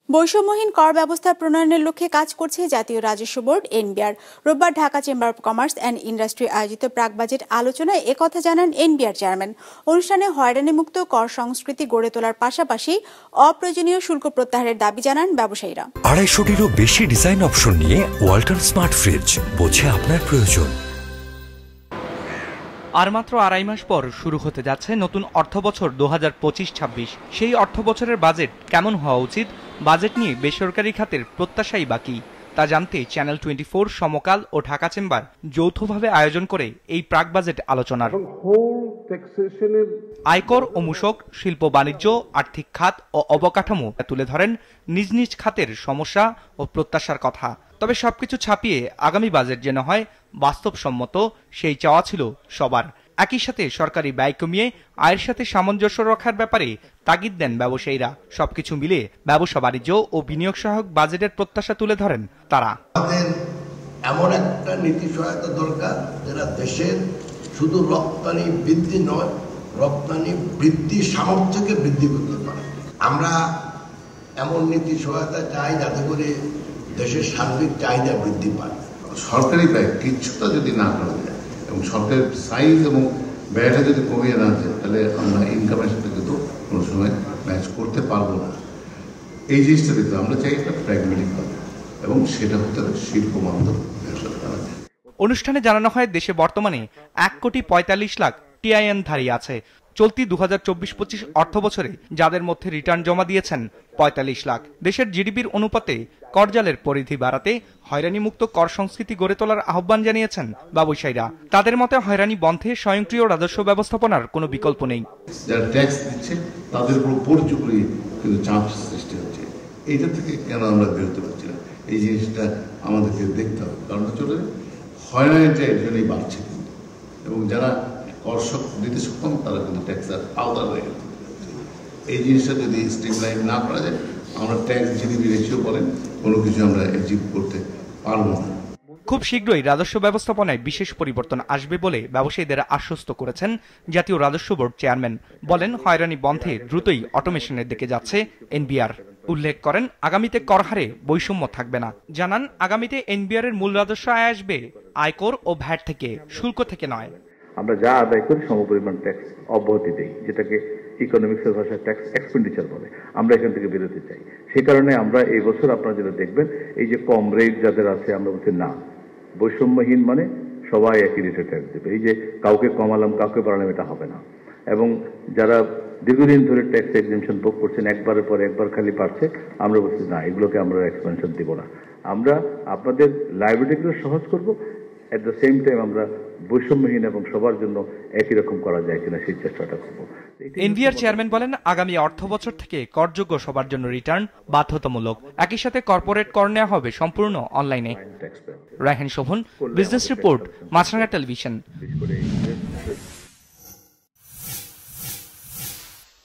বৈষম্যহীন কর ব্যবস্থা প্রণয়নের লক্ষ্যে কাজ করছে জাতীয় রাজস্ব বোর্ড এনবিআর। রোববার Dhaka chamber of commerce and industry আয়োজিত প্রাক বাজেট আলোচনায় একথা জানান এনবিআর চেয়ারম্যান। অনুষ্ঠানে হয়রানিমুক্ত কর সংস্কৃতি গড়ে তোলার পাশাপাশি অপ্রয়োজনীয় শুল্ক প্রত্যাহারের দাবি জানান ব্যবসায়ীরা। 250-টিরও বেশি ডিজাইন অপশন নিয়ে ওয়ালটন স্মার্ট ফ্রিজ, বোঝে আপনার প্রয়োজন। আর মাত্র আড়াই মাস পর শুরু হতে যাচ্ছে নতুন অর্থবছর 2025-26। সেই অর্থবছরের বাজেট কেমন হওয়া উচিত, বাজেট নিয়ে বেসরকারি খাতের প্রত্যাশাই বাকি, তা জানতে চ্যানেল 24, সমকাল ও ঢাকা চেম্বার যৌথভাবে আয়োজন করে এই প্রাক বাজেট আলোচনার। আয়কর ও মূসক, শিল্প বাণিজ্য, আর্থিক খাত ও অবকাঠামো তুলে ধরেন নিজ নিজ খাতের সমস্যা ও প্রত্যাশার কথা। তবে সবকিছু ছাপিয়ে আগামী বাজেট যেন হয় বাস্তবসম্মত, সেই চাওয়া ছিল সবার। একই সাথে সরকারি ব্যয় কমিয়ে আয়ের সাথে সামঞ্জস্য রক্ষার ব্যাপারে তাগিদ দেন ব্যবসায়ীরা। সবকিছু মিলে ব্যবসা বাণিজ্য ও বিনিয়োগ সহায়ক বাজেটের প্রত্যাশা তুলে ধরেন তারা। এমন একটা নীতি সহায়তা দরকার যেটা দেশের শুধু রপ্তানি বৃদ্ধি নয়, রপ্তানি বৃদ্ধি সামর্থ্যকে বৃদ্ধি করতে পারে। আমরা এমন নীতি সহায়তা চাই যাতে করে দেশের সার্বিক চাহিদা বৃদ্ধি পায়। সরকারি ব্যয় কিছুটা যদি না করা যায় এবং সরকারের সাইজ এবং ব্যয়টা যদি কমিয়ে না যায়, তাহলে আমরা ইনকামের সাথে কিন্তু কোনো সময় ম্যাচ করতে পারবো না। এই জিনিসটা দেখতে আমরা চাই একটা প্র্যাগমেটিক হবে এবং সেটা হতে হবে শিল্প বান্ধব ব্যবসা। অনুষ্ঠানে জানানো হয় দেশে বর্তমানে 1,45,00,000 টিআইএন-ধারী আছে। চলতি 2024-25 অর্থবছরে যাদের মধ্যে রিটার্ন জমা দিয়েছেন 45 লাখ। দেশের জিডিপির অনুপাতে করজালের পরিধি বাড়াতে হয়রানিমুক্ত কর সংস্কৃতি গড়ে তোলার আহ্বান জানিয়েছেন ব্যবসায়ীরা। তাদের মতে হয়রানি বন্ধে স্বয়ংক্রিয় রাজস্ব ব্যবস্থাপনার কোনো বিকল্প নেই। যারা ট্যাক্স দিচ্ছে তাদের উপর পরিচুরি কিন্তু চাপ সৃষ্টি হচ্ছে। এইটা থেকে কেন আমরা বেরোতে পারছি না, এই জিনিসটা আমাদেরকে দেখতে হবে। কারণ চলে হয়রানিটা এর জন্যই বাড়ছে কিন্তু, এবং যারা কর দিতে সক্ষম তারা কিন্তু ট্যাক্সের আওতা হয়ে গেছে। এই জিনিসটা যদি স্ট্রিমলাইন না করা যায়, আমরা ট্যাক্স জিডিপি রেশিও বলেন কোনো কিছু আমরা অ্যাচিভ করতে পারবো না। খুব শীঘ্রই রাজস্ব ব্যবস্থাপনায় বিশেষ পরিবর্তন আসবে বলে ব্যবসায়ীদের আশ্বস্ত করেছেন জাতীয় রাজস্ব বোর্ড চেয়ারম্যান। বলেন হয়রানি বন্ধে দ্রুতই অটোমেশনের দিকে যাচ্ছে এনবিআর। উল্লেখ করেন আগামীতে কর হারে বৈষম্য থাকবে না। জানান আগামীতে এনবিআর এর মূল রাজস্ব আয় আসবে আয়কর ও ভ্যাট থেকে, শুল্ক থেকে নয়। আমরা যা আদায় করি সমপরিমাণ ট্যাক্স অব্যাহতি দেই, যেটাকে ইকোনমিক্সের ভাষায় ট্যাক্স এক্সপেন্ডিচার বলে। আমরা এখান থেকে বেরোতে চাই। সেই কারণে আমরা এই বছর আপনারা যেটা দেখবেন, এই যে কম রেট যাদের আছে, আমরা বলছি না, বৈষম্যহীন মানে সবাই একই রেটে ট্যাক্স দেবে। এই যে কাউকে কমালাম কাউকে বাড়ালাম, এটা হবে না। এবং যারা দীর্ঘদিন ধরে ট্যাক্স এক্সেমশন ভোগ করছেন, একবারের পর একবার খালি পাচ্ছে, আমরা বলছি না, এগুলোকে আমরা এক্সপেনশন দিব না। আমরা আপনাদের লাইবিলিটিগুলো সহজ করব, এট দ্য সেম টাইম আমরা বৈষম্যহীন এবং সবার জন্য একই রকম করা যায় কিনা সেই চেষ্টাটা করব। এনবিআর চেয়ারম্যান বলেন আগামী অর্থ বছর থেকে করযোগ্য সবার জন্য রিটার্ন বাধ্যতামূলক। একই সাথে কর্পোরেট কর নেওয়া হবে সম্পূর্ণ অনলাইনে। রায়হান শোভন, বিজনেস রিপোর্ট, মাছরাঙা টেলিভিশন।